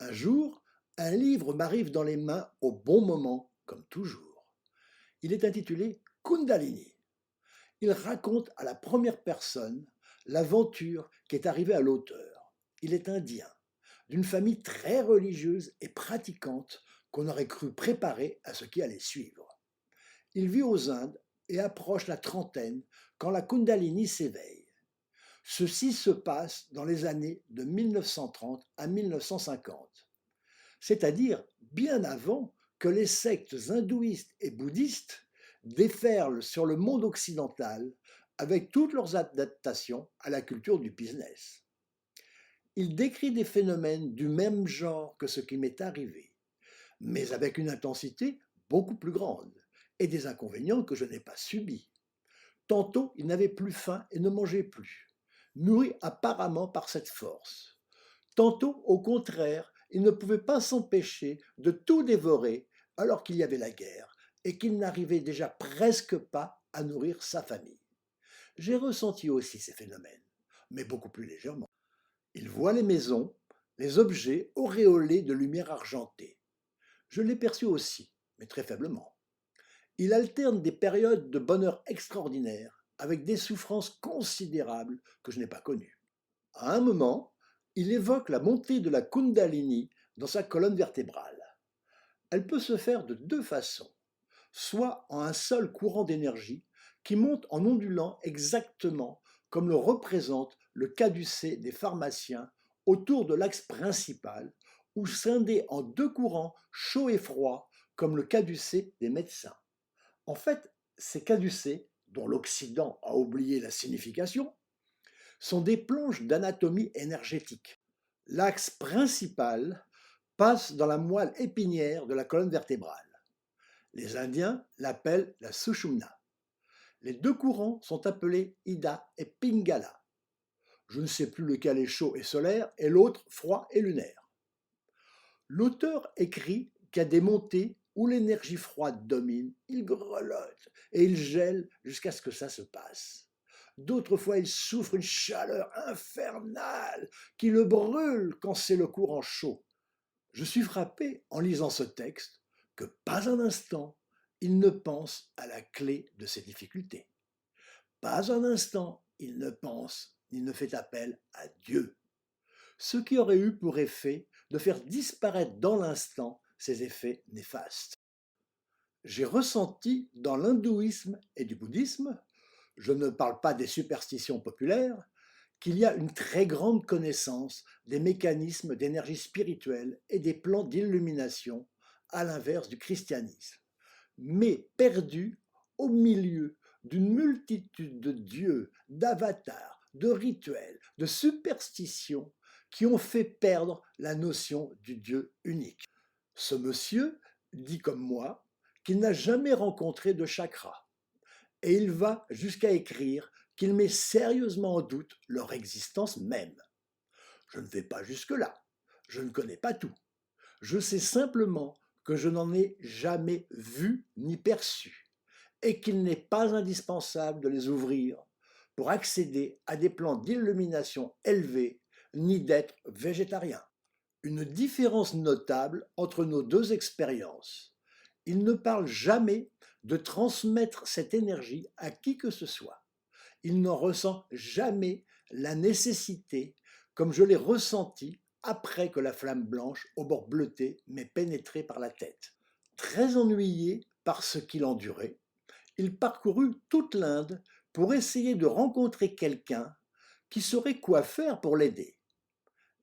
Un jour, un livre m'arrive dans les mains au bon moment, comme toujours. Il est intitulé Kundalini. Il raconte à la première personne l'aventure qui est arrivée à l'auteur. Il est indien, d'une famille très religieuse et pratiquante qu'on aurait cru préparée à ce qui allait suivre. Il vit aux Indes et approche la trentaine quand la Kundalini s'éveille. Ceci se passe dans les années de 1930 à 1950, c'est-à-dire bien avant que les sectes hindouistes et bouddhistes déferlent sur le monde occidental avec toutes leurs adaptations à la culture du business. Il décrit des phénomènes du même genre que ce qui m'est arrivé, mais avec une intensité beaucoup plus grande et des inconvénients que je n'ai pas subis. Tantôt, il n'avait plus faim et ne mangeait plus, mûri apparemment par cette force. Tantôt, au contraire, il ne pouvait pas s'empêcher de tout dévorer alors qu'il y avait la guerre et qu'il n'arrivait déjà presque pas à nourrir sa famille. J'ai ressenti aussi ces phénomènes, mais beaucoup plus légèrement. Il voit les maisons, les objets auréolés de lumière argentée. Je l'ai perçu aussi, mais très faiblement. Il alterne des périodes de bonheur extraordinaire avec des souffrances considérables que je n'ai pas connues. À un moment, il évoque la montée de la Kundalini dans sa colonne vertébrale. Elle peut se faire de deux façons, soit en un seul courant d'énergie qui monte en ondulant exactement comme le représente le caducée des pharmaciens autour de l'axe principal, ou scindé en deux courants chaud et froid comme le caducée des médecins. En fait, ces caducées, dont l'Occident a oublié la signification, sont des planches d'anatomie énergétique. L'axe principal passe dans la moelle épinière de la colonne vertébrale. Les Indiens l'appellent la Sushumna. Les deux courants sont appelés Ida et Pingala. Je ne sais plus lequel est chaud et solaire et l'autre froid et lunaire. L'auteur écrit qu'il y a des montées où l'énergie froide domine, il grelotte et il gèle jusqu'à ce que ça se passe. D'autres fois, il souffre une chaleur infernale qui le brûle quand c'est le courant chaud. Je suis frappé, en lisant ce texte, que pas un instant, il ne pense à la clé de ses difficultés. Pas un instant, il ne pense ni ne fait appel à Dieu, ce qui aurait eu pour effet de faire disparaître dans l'instant ses effets néfastes. J'ai ressenti dans l'hindouisme et du bouddhisme, je ne parle pas des superstitions populaires, qu'il y a une très grande connaissance des mécanismes d'énergie spirituelle et des plans d'illumination, à l'inverse du christianisme, mais perdu au milieu d'une multitude de dieux, d'avatars, de rituels, de superstitions qui ont fait perdre la notion du Dieu unique. Ce monsieur dit comme moi qu'il n'a jamais rencontré de chakra, et il va jusqu'à écrire qu'il met sérieusement en doute leur existence même. Je ne vais pas jusque-là, je ne connais pas tout. Je sais simplement que je n'en ai jamais vu ni perçu, et qu'il n'est pas indispensable de les ouvrir pour accéder à des plans d'illumination élevés, ni d'être végétarien. Une différence notable entre nos deux expériences. Il ne parle jamais de transmettre cette énergie à qui que ce soit. Il n'en ressent jamais la nécessité, comme je l'ai ressenti après que la flamme blanche au bord bleuté m'ait pénétré par la tête. Très ennuyé par ce qu'il endurait, il parcourut toute l'Inde pour essayer de rencontrer quelqu'un qui saurait quoi faire pour l'aider.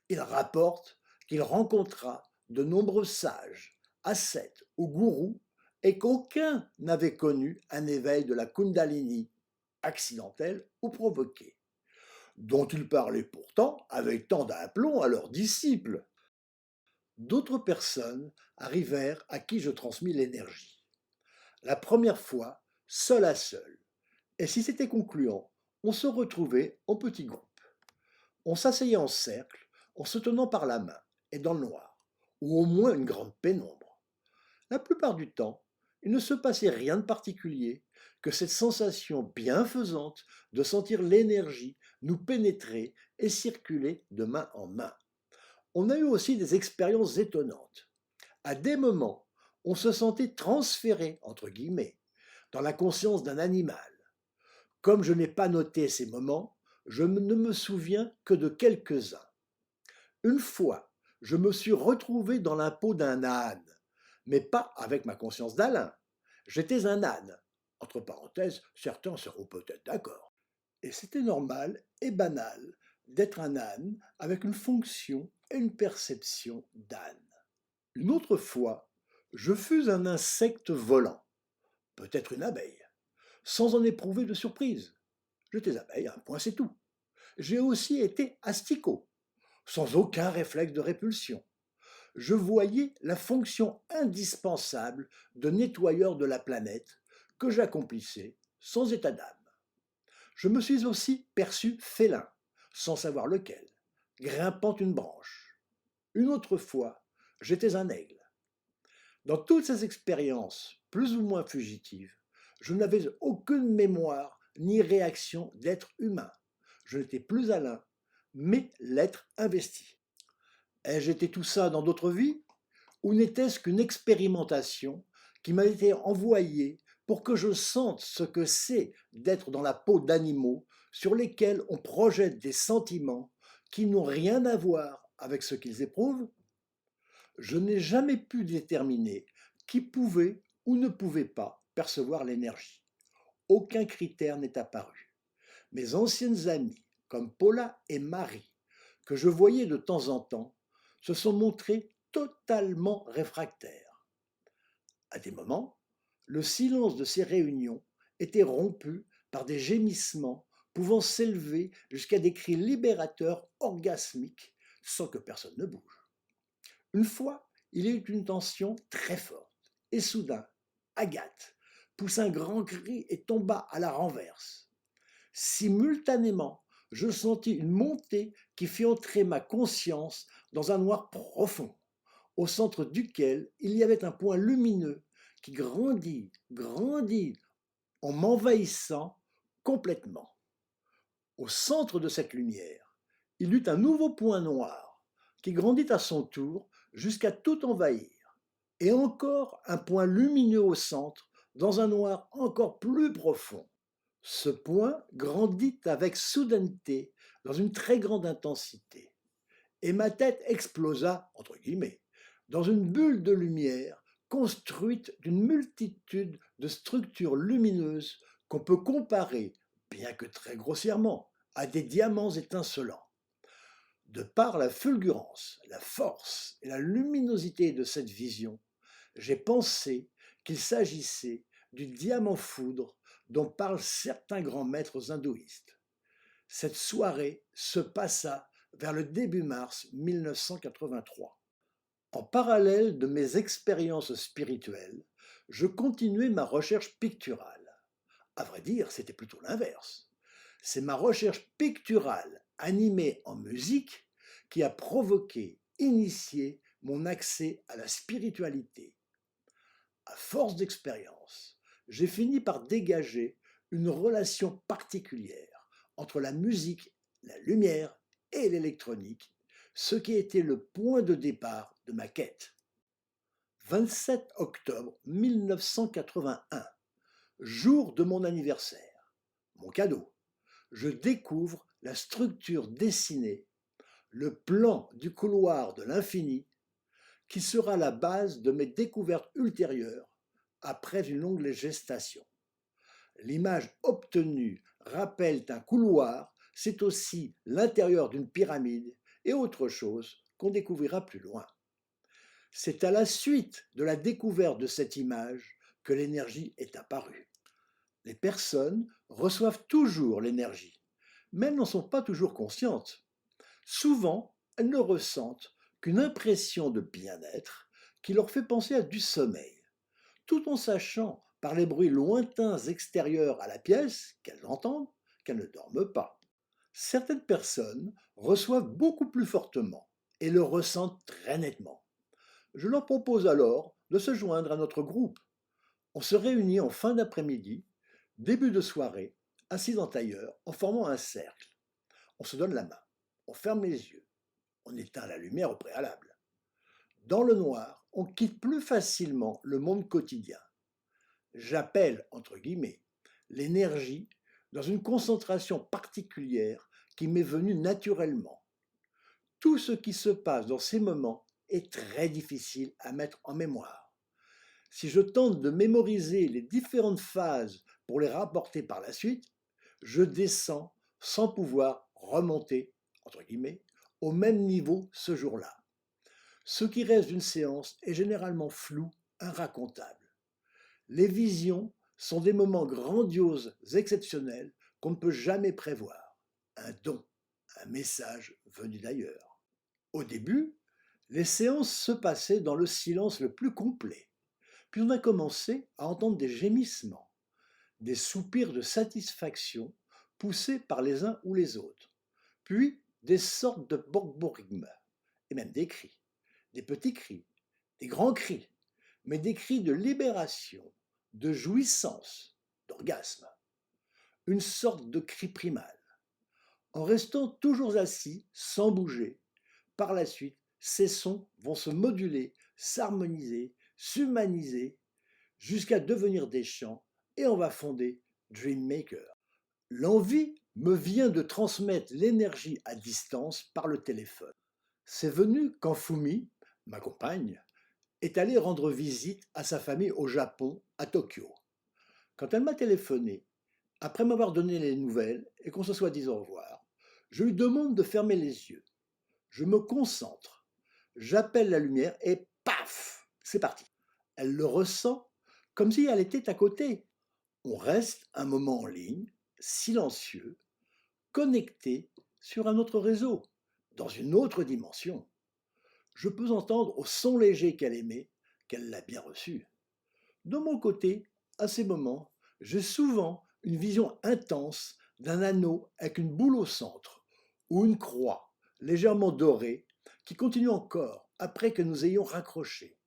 Il rapporte qu'il rencontra de nombreux sages, ascètes ou gourous et qu'aucun n'avait connu un éveil de la Kundalini, accidentel ou provoqué, dont il parlait pourtant avec tant d'aplomb à leurs disciples. D'autres personnes arrivèrent à qui je transmis l'énergie. La première fois, seul à seul. Et si c'était concluant, on se retrouvait en petits groupes. On s'asseyait en cercle, en se tenant par la main, et dans le noir, ou au moins une grande pénombre. La plupart du temps, il ne se passait rien de particulier que cette sensation bienfaisante de sentir l'énergie nous pénétrer et circuler de main en main. On a eu aussi des expériences étonnantes. À des moments, on se sentait transféré, entre guillemets, dans la conscience d'un animal. Comme je n'ai pas noté ces moments, ne me souviens que de quelques-uns. Une fois, je me suis retrouvé dans la peau d'un âne, mais pas avec ma conscience d'Alain. J'étais un âne. Entre parenthèses, certains seront peut-être d'accord. Et c'était normal et banal d'être un âne avec une fonction et une perception d'âne. Une autre fois, je fus un insecte volant, peut-être une abeille, sans en éprouver de surprise. J'étais abeille, un point c'est tout. J'ai aussi été asticot, sans aucun réflexe de répulsion. Je voyais la fonction indispensable de nettoyeur de la planète que j'accomplissais sans état d'âme. Je me suis aussi perçu félin, sans savoir lequel, grimpant une branche. Une autre fois, j'étais un aigle. Dans toutes ces expériences, plus ou moins fugitives, je n'avais aucune mémoire ni réaction d'être humain. Je n'étais plus Alain, mais l'être investi. Ai-je été tout ça dans d'autres vies? Ou n'était-ce qu'une expérimentation qui m'a été envoyée pour que je sente ce que c'est d'être dans la peau d'animaux sur lesquels on projette des sentiments qui n'ont rien à voir avec ce qu'ils éprouvent? Je n'ai jamais pu déterminer qui pouvait ou ne pouvait pas percevoir l'énergie. Aucun critère n'est apparu. Mes anciennes amies, comme Paula et Marie, que je voyais de temps en temps, se sont montrées totalement réfractaires. À des moments, le silence de ces réunions était rompu par des gémissements pouvant s'élever jusqu'à des cris libérateurs orgasmiques sans que personne ne bouge. Une fois, il y eut une tension très forte, et soudain, Agathe poussa un grand cri et tomba à la renverse. Simultanément, je sentis une montée qui fit entrer ma conscience dans un noir profond, au centre duquel il y avait un point lumineux qui grandit, en m'envahissant complètement. Au centre de cette lumière, il y eut un nouveau point noir qui grandit à son tour jusqu'à tout envahir, et encore un point lumineux au centre, dans un noir encore plus profond. Ce point grandit avec soudaineté, dans une très grande intensité, et ma tête explosa, entre guillemets, dans une bulle de lumière construite d'une multitude de structures lumineuses qu'on peut comparer, bien que très grossièrement, à des diamants étincelants. De par la fulgurance, la force et la luminosité de cette vision, j'ai pensé qu'il s'agissait du diamant foudre dont parlent certains grands maîtres hindouistes. Cette soirée se passa vers le début mars 1983. En parallèle de mes expériences spirituelles, je continuais ma recherche picturale. À vrai dire, c'était plutôt l'inverse. C'est ma recherche picturale animée en musique qui a provoqué, initié mon accès à la spiritualité. À force d'expérience, j'ai fini par dégager une relation particulière entre la musique, la lumière et l'électronique, ce qui était le point de départ de ma quête. 27 octobre 1981, jour de mon anniversaire. Mon cadeau. Je découvre la structure dessinée, le plan du couloir de l'infini, qui sera la base de mes découvertes ultérieures après une longue gestation. L'image obtenue rappelle un couloir, c'est aussi l'intérieur d'une pyramide et autre chose qu'on découvrira plus loin. C'est à la suite de la découverte de cette image que l'énergie est apparue. Les personnes reçoivent toujours l'énergie, mais elles n'en sont pas toujours conscientes. Souvent, elles ne ressentent qu'une impression de bien-être qui leur fait penser à du sommeil, tout en sachant par les bruits lointains extérieurs à la pièce qu'elles entendent qu'elles ne dorment pas. Certaines personnes reçoivent beaucoup plus fortement et le ressentent très nettement. Je leur propose alors de se joindre à notre groupe. On se réunit en fin d'après-midi, début de soirée, assis en tailleur, en formant un cercle. On se donne la main, on ferme les yeux, on éteint la lumière au préalable. Dans le noir, on quitte plus facilement le monde quotidien. J'appelle, entre guillemets, l'énergie dans une concentration particulière qui m'est venue naturellement. Tout ce qui se passe dans ces moments est très difficile à mettre en mémoire. Si je tente de mémoriser les différentes phases pour les rapporter par la suite, je descends sans pouvoir remonter, entre guillemets, au même niveau ce jour-là. Ce qui reste d'une séance est généralement flou, inracontable. Les visions sont des moments grandioses, exceptionnels, qu'on ne peut jamais prévoir. Un don, un message venu d'ailleurs. Au début, les séances se passaient dans le silence le plus complet. Puis on a commencé à entendre des gémissements, des soupirs de satisfaction poussés par les uns ou les autres, puis des sortes de borborigmes, et même des cris, des petits cris, des grands cris, mais des cris de libération, de jouissance, d'orgasme, une sorte de cri primal. En restant toujours assis, sans bouger, par la suite, ces sons vont se moduler, s'harmoniser, s'humaniser, jusqu'à devenir des chants, et on va fonder Dream Maker. L'envie me vient de transmettre l'énergie à distance par le téléphone. C'est venu quand Fumi, ma compagne, est allée rendre visite à sa famille au Japon, à Tokyo. Quand elle m'a téléphoné, après m'avoir donné les nouvelles et qu'on se soit dit au revoir, je lui demande de fermer les yeux. Je me concentre, j'appelle la lumière et paf, c'est parti. Elle le ressent comme si elle était à côté. On reste un moment en ligne, silencieux, connecté sur un autre réseau, dans une autre dimension. Je peux entendre au son léger qu'elle émet qu'elle l'a bien reçu. De mon côté, à ces moments, j'ai souvent une vision intense d'un anneau avec une boule au centre, ou une croix légèrement dorée qui continue encore après que nous ayons raccroché.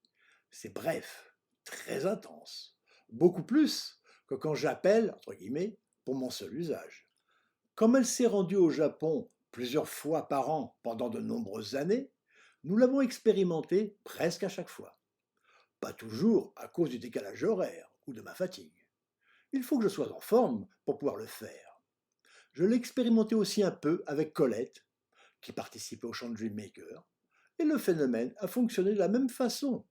C'est bref, très intense, beaucoup plus que quand j'appelle, entre guillemets, pour mon seul usage. Comme elle s'est rendue au Japon plusieurs fois par an pendant de nombreuses années, nous l'avons expérimenté presque à chaque fois. Pas toujours à cause du décalage horaire ou de ma fatigue. Il faut que je sois en forme pour pouvoir le faire. Je l'ai expérimenté aussi un peu avec Colette, qui participait au chant de Dreammaker, et le phénomène a fonctionné de la même façon.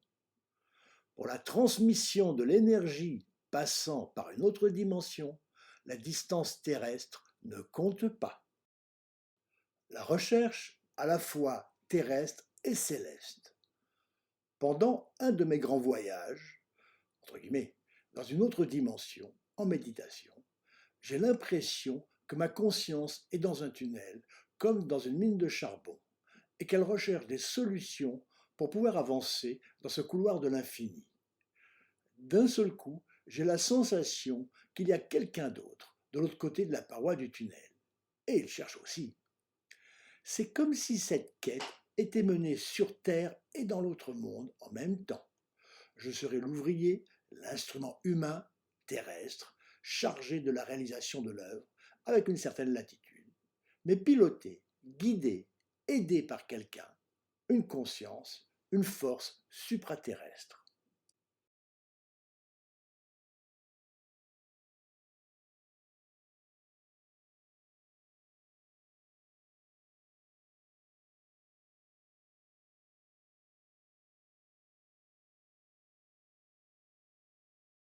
Pour la transmission de l'énergie passant par une autre dimension, la distance terrestre ne compte pas. La recherche à la fois terrestre et céleste. Pendant un de mes grands voyages, entre guillemets, dans une autre dimension, en méditation, j'ai l'impression que ma conscience est dans un tunnel, comme dans une mine de charbon, et qu'elle recherche des solutions pour pouvoir avancer dans ce couloir de l'infini. D'un seul coup, j'ai la sensation qu'il y a quelqu'un d'autre de l'autre côté de la paroi du tunnel. Et il cherche aussi. C'est comme si cette quête était menée sur Terre et dans l'autre monde en même temps. Je serais l'ouvrier, l'instrument humain, terrestre, chargé de la réalisation de l'œuvre, avec une certaine latitude, mais piloté, guidé, aidé par quelqu'un, une conscience, une force supraterrestre.